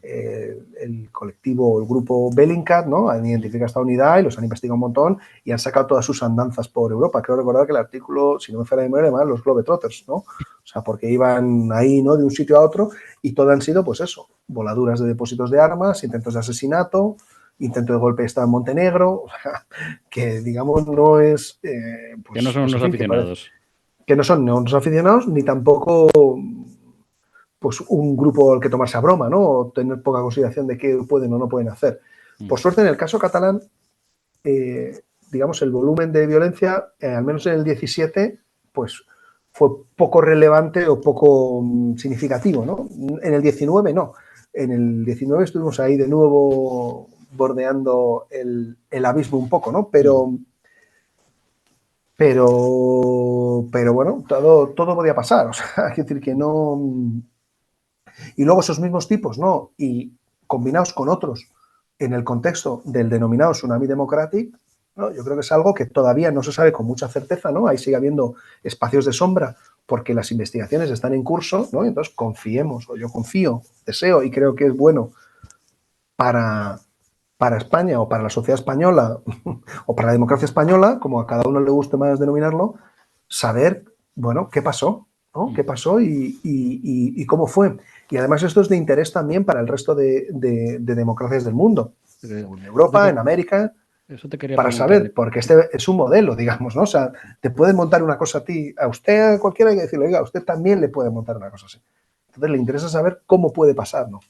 B: El colectivo, el grupo Bellingcat, ¿no? Han identificado esta unidad y los han investigado un montón y han sacado todas sus andanzas por Europa. Creo recordar que el artículo, si no me falla la memoria, los Globetrotters, ¿no? O sea, porque iban ahí, ¿no? De un sitio a otro y todo han sido, pues eso, voladuras de depósitos de armas, intentos de asesinato, intento de golpe de Estado en Montenegro, o sea, que digamos no es,
A: Que no
B: pues,
A: son
B: pues en
A: unos
B: fin, que parece
A: aficionados.
B: que no son unos aficionados ni tampoco pues un grupo al que tomarse a broma, ¿no? O tener poca consideración de qué pueden o no pueden hacer. Por suerte, en el caso catalán, digamos, el volumen de violencia, al menos en el 17, pues fue poco relevante o poco significativo, ¿no? En el 19 no. En el 19 estuvimos ahí de nuevo bordeando el abismo un poco, ¿no? Pero bueno, todo podía pasar. O sea, hay que decir que no. Y luego esos mismos tipos, ¿no? Y combinados con otros en el contexto del denominado Tsunami Democratic, ¿no? Yo creo que es algo que todavía no se sabe con mucha certeza, ¿no? Ahí sigue habiendo espacios de sombra porque las investigaciones están en curso, ¿no? Entonces confiemos, o yo confío, deseo y creo que es bueno para, para España o para la sociedad española o para la democracia española, como a cada uno le guste más denominarlo, saber, bueno, qué pasó, ¿no? ¿Qué pasó y cómo fue? Y además esto es de interés también para el resto de democracias del mundo, en
A: Eso
B: Europa, en América,
A: eso te quería
B: para
A: preguntar.
B: saber, porque este es un modelo, digamos, ¿no? O sea, te pueden montar una cosa a usted, a cualquiera hay que decirle, oiga, a usted también le puede montar una cosa así. Entonces le interesa saber cómo puede pasar, ¿no?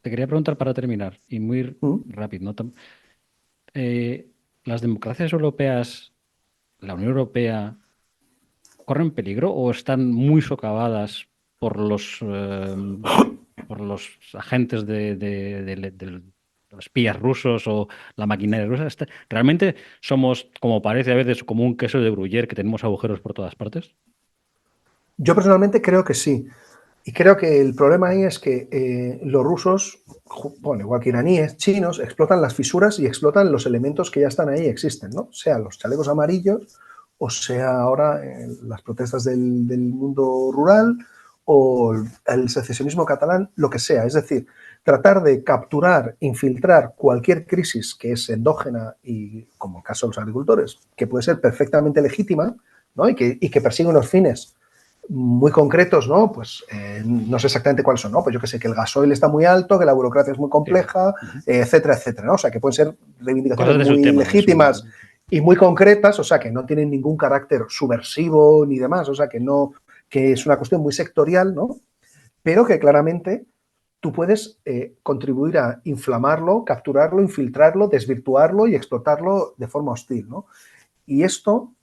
A: Te quería preguntar para terminar, y muy
B: ¿Mm?
A: rápido, ¿no? ¿Las democracias europeas, la Unión Europea, corren peligro o están muy socavadas por los agentes de los espías rusos o la maquinaria rusa? ¿Realmente somos, como parece a veces, como un queso de Gruyère que tenemos agujeros por todas partes?
B: Yo personalmente creo que sí. Y creo que el problema ahí es que los rusos, bueno, igual que iraníes, chinos, explotan las fisuras y explotan los elementos que ya están ahí y existen, ¿no? Sea los chalecos amarillos, o sea ahora las protestas del mundo rural, o el secesionismo catalán, lo que sea. Es decir, tratar de capturar, infiltrar cualquier crisis que es endógena y, como el caso de los agricultores, que puede ser perfectamente legítima, ¿no? y que persigue unos fines muy concretos, ¿no? Pues no sé exactamente cuáles son, ¿no? Pues yo que sé, que el gasoil está muy alto, que la burocracia es muy
A: Sí.
B: compleja, etcétera, etcétera, ¿no? O sea, que pueden ser reivindicaciones
A: Cosas de su
B: muy
A: tema,
B: legítimas y muy concretas, o sea, que no tienen ningún carácter subversivo ni demás, o sea, que es una cuestión muy sectorial, ¿no? Pero que claramente tú puedes contribuir a inflamarlo, capturarlo, infiltrarlo, desvirtuarlo y explotarlo de forma hostil, ¿no? Y esto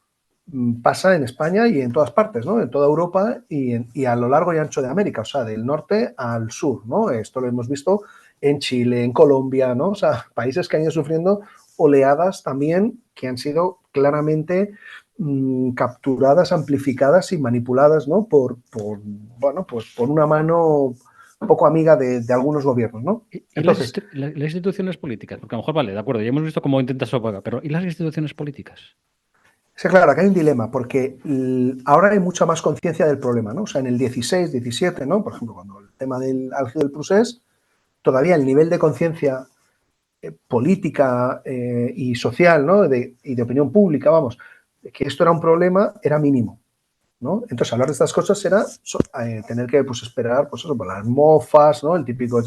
B: pasa en España y en todas partes, ¿no? En toda Europa y a lo largo y ancho de América, o sea, del norte al sur, ¿no? Esto lo hemos visto en Chile, en Colombia, ¿no? O sea, países que han ido sufriendo oleadas también que han sido claramente capturadas, amplificadas y manipuladas, ¿no? Bueno, pues por una mano poco amiga de algunos gobiernos, ¿no?
A: ¿Y las instituciones políticas? Porque a lo mejor, vale, de acuerdo, ya hemos visto cómo intentas sopagar, pero ¿y las instituciones políticas?
B: Sí, claro, acá hay un dilema, porque ahora hay mucha más conciencia del problema, ¿no? O sea, en el 16, 17, ¿no? Por ejemplo, cuando el tema del álgido del procés, todavía el nivel de conciencia política y social, ¿no? Y de opinión pública, vamos, que esto era un problema, era mínimo, ¿no? Entonces, hablar de estas cosas era tener que pues, esperar, pues eso, por las mofas, ¿no? El típico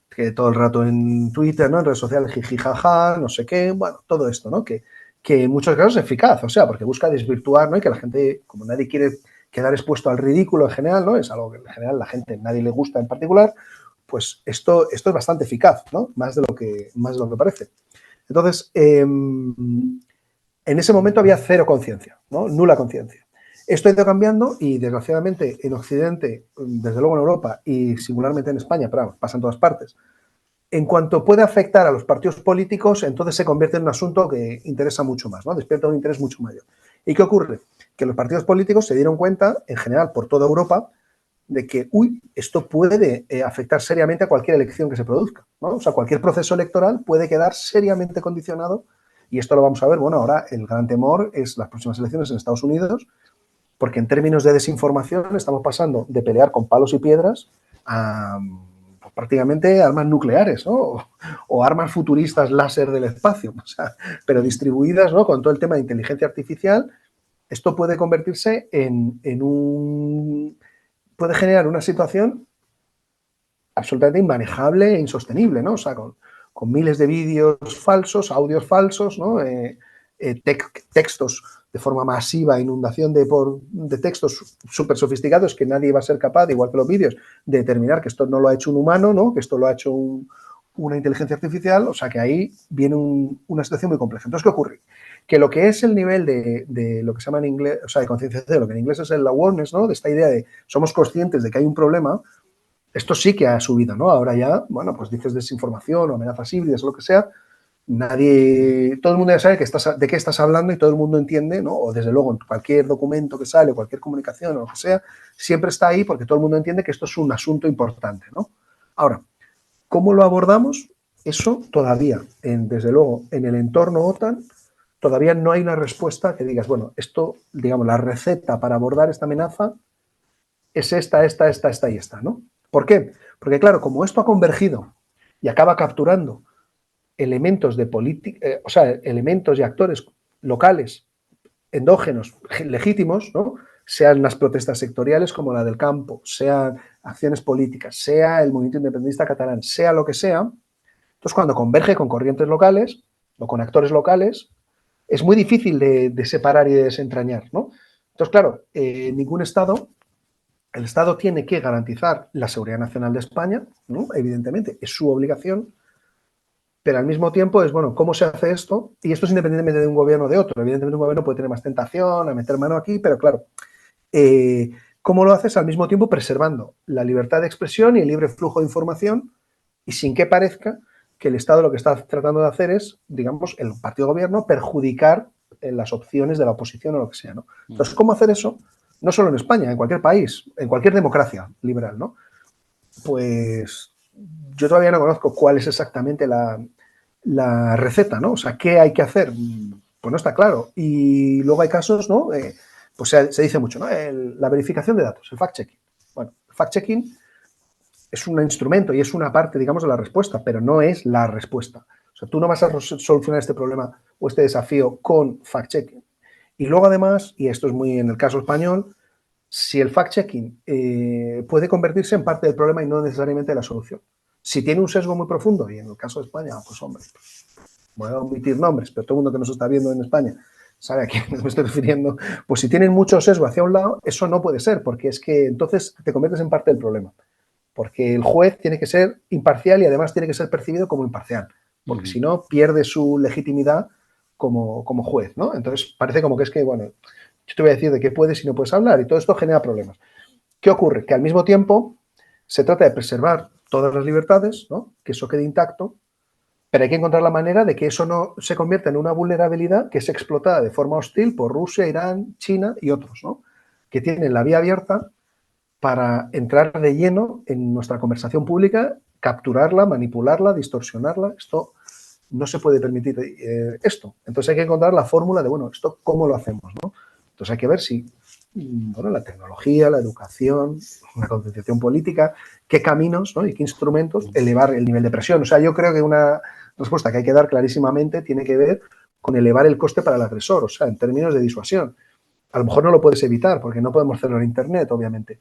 B: que todo el rato en Twitter, ¿no? En redes sociales, jiji, jaja, no sé qué, bueno, todo esto, ¿no? Que en muchos casos es eficaz, o sea, porque busca desvirtuar, ¿no? Y que la gente, como nadie quiere quedar expuesto al ridículo en general, ¿no? Es algo que en general la gente, nadie le gusta en particular, pues esto es bastante eficaz, ¿no? Más de lo que parece. Entonces, en ese momento había cero conciencia, ¿no? Nula conciencia. Esto ha ido cambiando y, desgraciadamente, en Occidente, desde luego en Europa y singularmente en España, pero pasa en todas partes, en cuanto puede afectar a los partidos políticos, entonces se convierte en un asunto que interesa mucho más, ¿no? Despierta un interés mucho mayor. ¿Y qué ocurre? Que los partidos políticos se dieron cuenta, en general, por toda Europa, de que, esto puede afectar seriamente a cualquier elección que se produzca, ¿no? O sea, cualquier proceso electoral puede quedar seriamente condicionado, y esto lo vamos a ver, bueno, ahora el gran temor es las próximas elecciones en Estados Unidos, porque en términos de desinformación estamos pasando de pelear con palos y piedras a pues, prácticamente armas nucleares, ¿no? O armas futuristas láser del espacio, o sea, pero distribuidas, ¿no? Con todo el tema de inteligencia artificial. Esto puede convertirse en un... puede generar una situación absolutamente inmanejable e insostenible, ¿no? O sea, con miles de vídeos falsos, audios falsos, ¿no? Textos de forma masiva, inundación de textos súper sofisticados que nadie va a ser capaz, igual que los vídeos, de determinar que esto no lo ha hecho un humano, ¿no? Que esto lo ha hecho una inteligencia artificial, o sea que ahí viene una situación muy compleja. Entonces, ¿qué ocurre? Que lo que es el nivel de lo que se llama en inglés, o sea, de concienciación, lo que en inglés es el awareness, ¿no? De esta idea de somos conscientes de que hay un problema, esto sí que ha subido, ¿no? Ahora ya, bueno, pues dices desinformación o amenazas híbridas o lo que sea, todo el mundo ya sabe de qué estás hablando y todo el mundo entiende, ¿no? O desde luego en cualquier documento que sale, cualquier comunicación o lo que sea, siempre está ahí porque todo el mundo entiende que esto es un asunto importante, ¿no? Ahora, ¿cómo lo abordamos? Eso todavía, desde luego, en el entorno OTAN, todavía no hay una respuesta que digas, bueno, esto, digamos, la receta para abordar esta amenaza es esta y esta, ¿no? ¿Por qué? Porque, claro, como esto ha convergido y acaba capturando elementos de o sea, elementos y actores locales, endógenos, legítimos, ¿no? Sean las protestas sectoriales como la del campo, sean acciones políticas, sea el movimiento independentista catalán, sea lo que sea, entonces cuando converge con corrientes locales o con actores locales, es muy difícil de separar y de desentrañar, ¿no? Entonces, claro, ningún Estado, el Estado tiene que garantizar la seguridad nacional de España, ¿no? Evidentemente, es su obligación, pero al mismo tiempo es, bueno, ¿cómo se hace esto? Y esto es independientemente de un gobierno o de otro. Evidentemente un gobierno puede tener más tentación a meter mano aquí, pero claro, ¿cómo lo haces al mismo tiempo preservando la libertad de expresión y el libre flujo de información y sin que parezca que el Estado lo que está tratando de hacer es, digamos, el partido gobierno perjudicar las opciones de la oposición o lo que sea, ¿no? Entonces, ¿cómo hacer eso? No solo en España, en cualquier país, en cualquier democracia liberal, ¿no? Pues yo todavía no conozco cuál es exactamente la receta, ¿no? O sea, ¿qué hay que hacer? Pues no está claro. Y luego hay casos, ¿no? Pues se dice mucho, ¿no? La verificación de datos, el fact-checking. Bueno, el fact-checking es un instrumento y es una parte, digamos, de la respuesta, pero no es la respuesta. O sea, tú no vas a solucionar este problema o este desafío con fact-checking. Y luego, además, y esto es muy en el caso español, si el fact-checking puede convertirse en parte del problema y no necesariamente de la solución. Si tiene un sesgo muy profundo, y en el caso de España, pues hombre, voy a omitir nombres, pero todo el mundo que nos está viendo en España sabe a quién me estoy refiriendo, pues si tienen mucho sesgo hacia un lado, eso no puede ser, porque es que entonces te conviertes en parte del problema. Porque el juez tiene que ser imparcial y además tiene que ser percibido como imparcial, porque si no pierde su legitimidad como juez, ¿no? Entonces parece como que es que, bueno, yo te voy a decir de qué puedes y no puedes hablar y todo esto genera problemas. ¿Qué ocurre? Que al mismo tiempo se trata de preservar todas las libertades, ¿no? Que eso quede intacto, Pero hay que encontrar la manera de que eso no se convierta en una vulnerabilidad que es explotada de forma hostil por Rusia, Irán, China y otros, ¿no? Que tienen la vía abierta para entrar de lleno en nuestra conversación pública, capturarla, manipularla, distorsionarla. Esto no se puede permitir esto. Entonces hay que encontrar la fórmula de, bueno, ¿esto cómo lo hacemos? ¿No? Entonces hay que ver si bueno, la tecnología, la educación, la concienciación política, qué caminos, ¿no? Y qué instrumentos elevar el nivel de presión. O sea, yo creo que una respuesta que hay que dar clarísimamente tiene que ver con elevar el coste para el agresor, o sea, en términos de disuasión. A lo mejor no lo puedes evitar porque no podemos hacerlo en Internet, obviamente,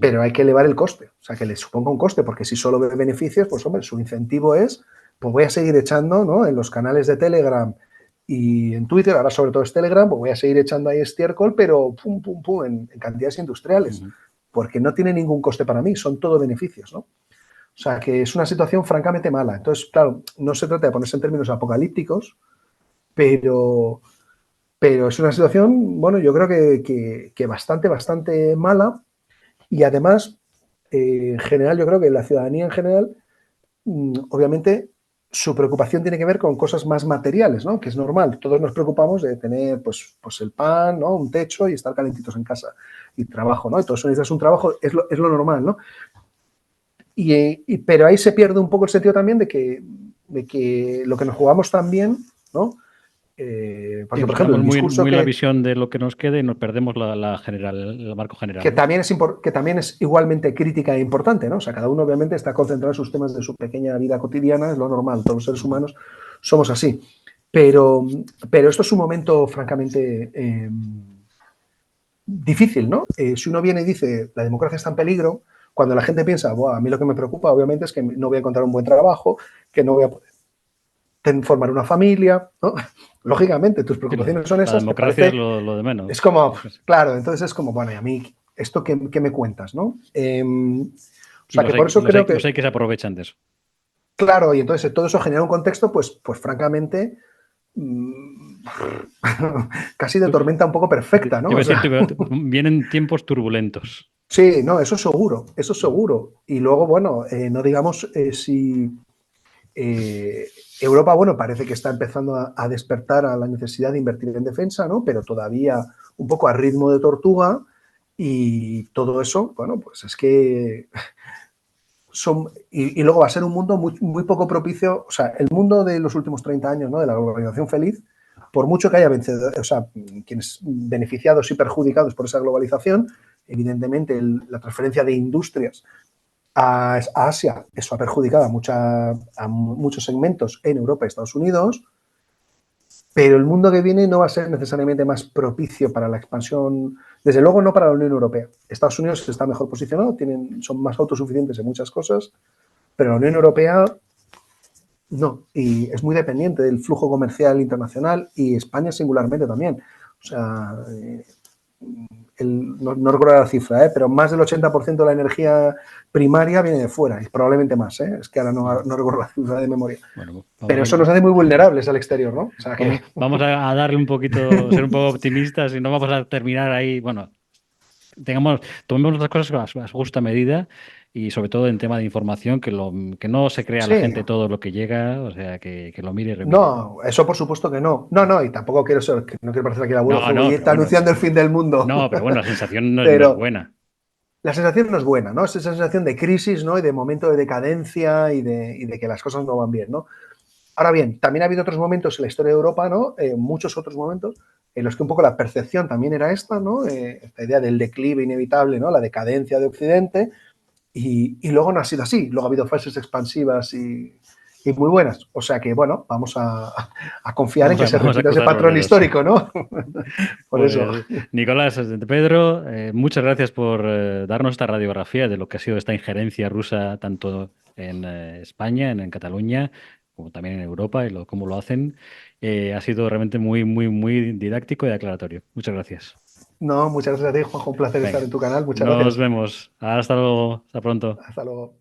B: pero hay que elevar el coste, o sea, que le suponga un coste, porque si solo ve beneficios, pues hombre, su incentivo es, pues voy a seguir echando, ¿no? En los canales de Telegram y en Twitter, ahora sobre todo es Telegram, pues voy a seguir echando ahí estiércol, pero pum, pum, pum, en cantidades industriales, porque no tiene ningún coste para mí, son todo beneficios, ¿no? O sea, que es una situación francamente mala. Entonces, claro, no se trata de ponerse en términos apocalípticos, pero, pero es una situación, bueno, yo creo que bastante, bastante mala. Y además, en general, yo creo que la ciudadanía en general, obviamente, su preocupación tiene que ver con cosas más materiales, ¿no? Que es normal. Todos nos preocupamos de tener, pues el pan, ¿no? Un techo y estar calentitos en casa y trabajo, ¿no? Y todo eso necesitas un trabajo, es lo normal, ¿no? Pero ahí se pierde un poco el sentido también de que lo que nos jugamos también, ¿no?
A: Sí,
B: Porque,
A: nos
B: por ejemplo,
A: quedamos
B: el
A: muy,
B: discurso
A: muy en la visión de lo que nos quede y nos perdemos la general, el marco general, ¿no?
B: que también es igualmente crítica e importante, ¿no? O sea, cada uno obviamente está concentrado en sus temas de su pequeña vida cotidiana, es lo normal, todos los seres humanos somos así. Pero esto es un momento francamente difícil, ¿no? Si uno viene y dice la democracia está en peligro, cuando la gente piensa, a mí lo que me preocupa obviamente es que no voy a encontrar un buen trabajo, que no voy a poder formar una familia, ¿no? Lógicamente, tus
A: Sí,
B: preocupaciones son
A: la
B: esas, te
A: democracia es
B: parece,
A: lo de menos.
B: es como, claro, entonces es como, bueno, y a mí, ¿esto qué me cuentas, no? O
A: Y
B: sea, que por eso creo
A: los
B: que,
A: hay que se aprovechan de eso.
B: claro, y entonces todo eso genera un contexto, pues francamente, casi de tormenta un poco perfecta,
A: Te
B: ¿no?
A: iba a
B: O
A: decir,
B: sea,
A: vienen tiempos turbulentos.
B: sí, no, eso seguro, eso seguro. Y luego, bueno, no digamos si eh, Europa, bueno, parece que está empezando a despertar a la necesidad de invertir en defensa, ¿no? Pero todavía un poco a ritmo de tortuga y todo eso, bueno, pues es que y luego va a ser un mundo muy, muy poco propicio, o sea, el mundo de los últimos 30 años, ¿no? De la globalización feliz, por mucho que haya vencedores, o sea, quienes beneficiados y perjudicados por esa globalización, evidentemente la transferencia de industrias a Asia, eso ha perjudicado a muchos segmentos en Europa y Estados Unidos, pero el mundo que viene no va a ser necesariamente más propicio para la expansión, desde luego no para la Unión Europea. Estados Unidos está mejor posicionado, son más autosuficientes en muchas cosas, pero la Unión Europea no, y es muy dependiente del flujo comercial internacional y España singularmente también. O sea, no recuerdo la cifra, pero más del 80% de la energía primaria viene de fuera, y probablemente más, es que ahora no recuerdo la cifra de memoria.
A: Bueno,
B: Pero eso nos hace muy vulnerables al exterior, ¿no? O sea que...
A: vamos a darle un poquito, ser un poco optimistas y no vamos a terminar ahí. Bueno, tomemos las cosas a su justa medida y sobre todo en tema de información, que no se crea la
B: Sí,
A: gente todo lo que llega, o sea, que lo mire y remire.
B: no, eso por supuesto que no. No, no, y tampoco quiero ser, que no quiero parecer aquí el abuelo
A: No, no, pero
B: cebolleta
A: bueno,
B: anunciando el fin del mundo.
A: no, pero bueno, la sensación no es
B: Pero
A: buena.
B: la sensación no es buena, ¿no? Es esa sensación de crisis, ¿no? Y de momento de decadencia y de que las cosas no van bien, ¿no? Ahora bien, también ha habido otros momentos en la historia de Europa, ¿no? Muchos otros momentos en los que un poco la percepción también era esta, ¿no? Esta idea del declive inevitable, ¿no? La decadencia de Occidente, y luego no ha sido así. Luego ha habido fases expansivas y muy buenas. O sea que, bueno, vamos a confiar en que se
A: Vamos a
B: repita ese
A: cruzar los
B: patrón
A: dedos.
B: histórico, ¿no? Por eso.
A: Pues Nicolás de Pedro, muchas gracias por darnos esta radiografía de lo que ha sido esta injerencia rusa tanto en España, en Cataluña, como también en Europa y cómo lo hacen. Ha sido realmente muy, muy, muy didáctico y aclaratorio. Muchas gracias.
B: No, muchas gracias a ti, Juanjo. Un placer estar
A: Venga,
B: en tu canal. Muchas
A: nos
B: gracias.
A: vemos. Hasta luego, hasta pronto.
B: Hasta luego.